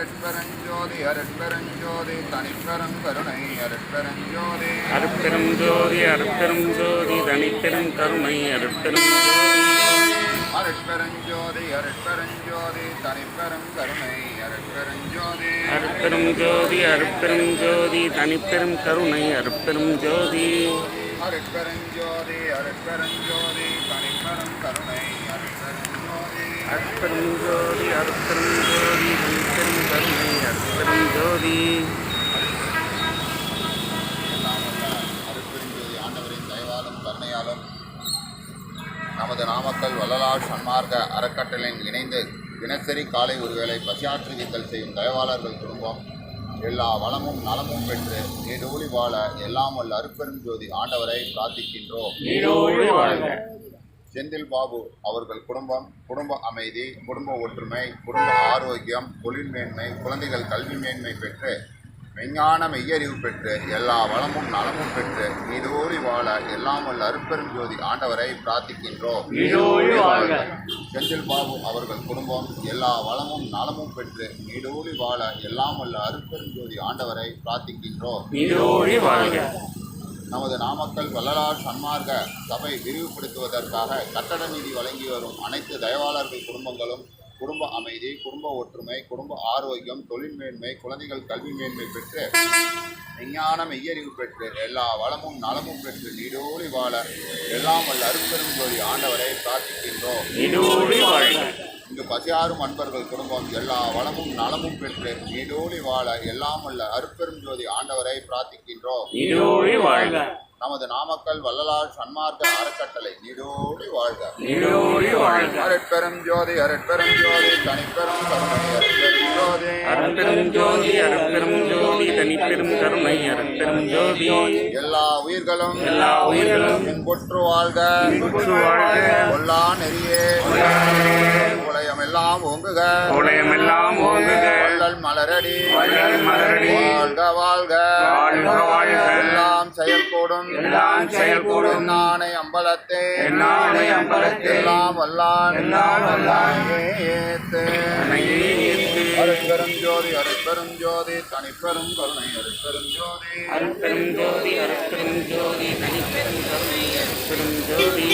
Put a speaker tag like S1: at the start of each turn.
S1: அருட்பெருஞ்சோதி அருட்பெருஞ்சோதி தனிப்பெரும் கருணை அருட்பெருஞ்சோதி
S2: அருட்பெரும் ஜோதி அருட்பெரும் ஜோதி தனிப்பெரும் கருணை அருட்பெரும்
S1: அருட்பெருஞ்சோதி அருட்பெருஞ்சோதி தனிப்பெரும் கருணை அருட்பெருஞ்சோதி
S2: அருட்பெரும் ஜோதி அருட்பெரும் ஜோதி தனிப்பெரும் கருணை அருட்பெரும் ஜோதி
S1: அருட்பெருஞ்சோதி அருட்பெருஞ்சோதி தனிப்பெரும் கருணை அருட்பெருஞ்சோதி
S2: அருட்பெரும் ஜோதி அருட்பெரும் ஜோதி தனிப்பெரும் கருணை அருட்பெரும் ஜோதி
S1: அருட்பெருஞ்சோதி ஆண்டவரின் தயவாலும் கருணையாலும் நமது நாமக்கல் வள்ளலார் சன்மார்க்க அறக்கட்டளையின் இணைந்து தினசரி காலை ஒருவேளை பசியாற்றுவித்தல் செய்யும் தயவாளர்கள் குடும்பம் எல்லா வளமும் நலமும் பெற்று நீடூழி வாழ எல்லாம் வல்ல அருட்பெருஞ்சோதி ஆண்டவரை பிரார்த்திக்கின்றோம். செந்தில் பாபு அவர்கள் குடும்பம் குடும்ப அமைதி, குடும்ப ஒற்றுமை, குடும்ப ஆரோக்கியம், தொழில் மேன்மை, குழந்தைகள் கல்வி மேன்மை பெற்று மெஞ்ஞான மெய்யறிவு பெற்று எல்லா வளமும் நலமும் பெற்று நீடோழி வாழ எல்லாம் வல்ல அருட்பெருஞ்சோதி ஆண்டவரை பிரார்த்திக்கின்றோம். செந்தில் பாபு அவர்கள் குடும்பம் எல்லா வளமும் நலமும் பெற்று நீடோழி வாழ எல்லாம் வல்ல அருட்பெருஞ்சோதி ஆண்டவரை பிரார்த்திக்கின்றோம். நமது நாமக்கல் வள்ளலார் சன்மார்க்க சபை விரிவுபடுத்துவதற்காக கட்டட நிதி வழங்கி வரும் அனைத்து தயவாளர்கள் குடும்பங்களும் குடும்ப அமைதி, குடும்ப ஒற்றுமை, குடும்ப ஆரோக்கியம், தொழில் மேன்மை, குழந்தைகள் கல்வி மேன்மை பெற்று விஞ்ஞான மெய்யறிவு பெற்று எல்லா வளமும் நலமும் பெற்று நீடோழி வாழ எல்லாம் வல்ல அருட்பெருஞ்சோதி ஆண்டவரை பிரார்த்திக்கின்றோம். இங்கு பசியாறும் அன்பர்கள் குடும்பம் எல்லா வளமும் நலமும் பெற்று நீடோழி வாழ எல்லாம் வல்ல அருட்பெருஞ்சோதி ஆண்டவரை பிரார்த்திக்கின்றோம். நமது நாமக்கல் வள்ளலார் சன்மார்க்க அறக்கட்டளை நீடோழி வாழ்க. அருட்பெரும் ஜோதி அருட்பெரும் ஜோதி தனிப்பெரும் கருணை அருட்பெரும் ஜோதி
S2: அருட்பெரும் ஜோதி தனிப்பெரும் கருணை அருட்பெரும் ஜோதி
S1: எல்லா உயிர்களும் இன்புற்று வாழ்க கொல்லா நெறியே உலகமெல்லாம் ஓங்குக வள்ளல் மலரடி வாழ்க வாழ்க எல்லாம் செயல்கூடும் நாணை அம்பலத்தே எல்லாம் வல்லான் ஏத்து அருட்பெரும் ஜோதி அருட்பெரும் ஜோதி தனிப்பெரும் கருணை அருட்பெரும் ஜோதி
S2: அருட்பெரும் ஜோதி அருட்பெரும் ஜோதி தனிப்பெரும் கருணை அருட்பெரும் ஜோதி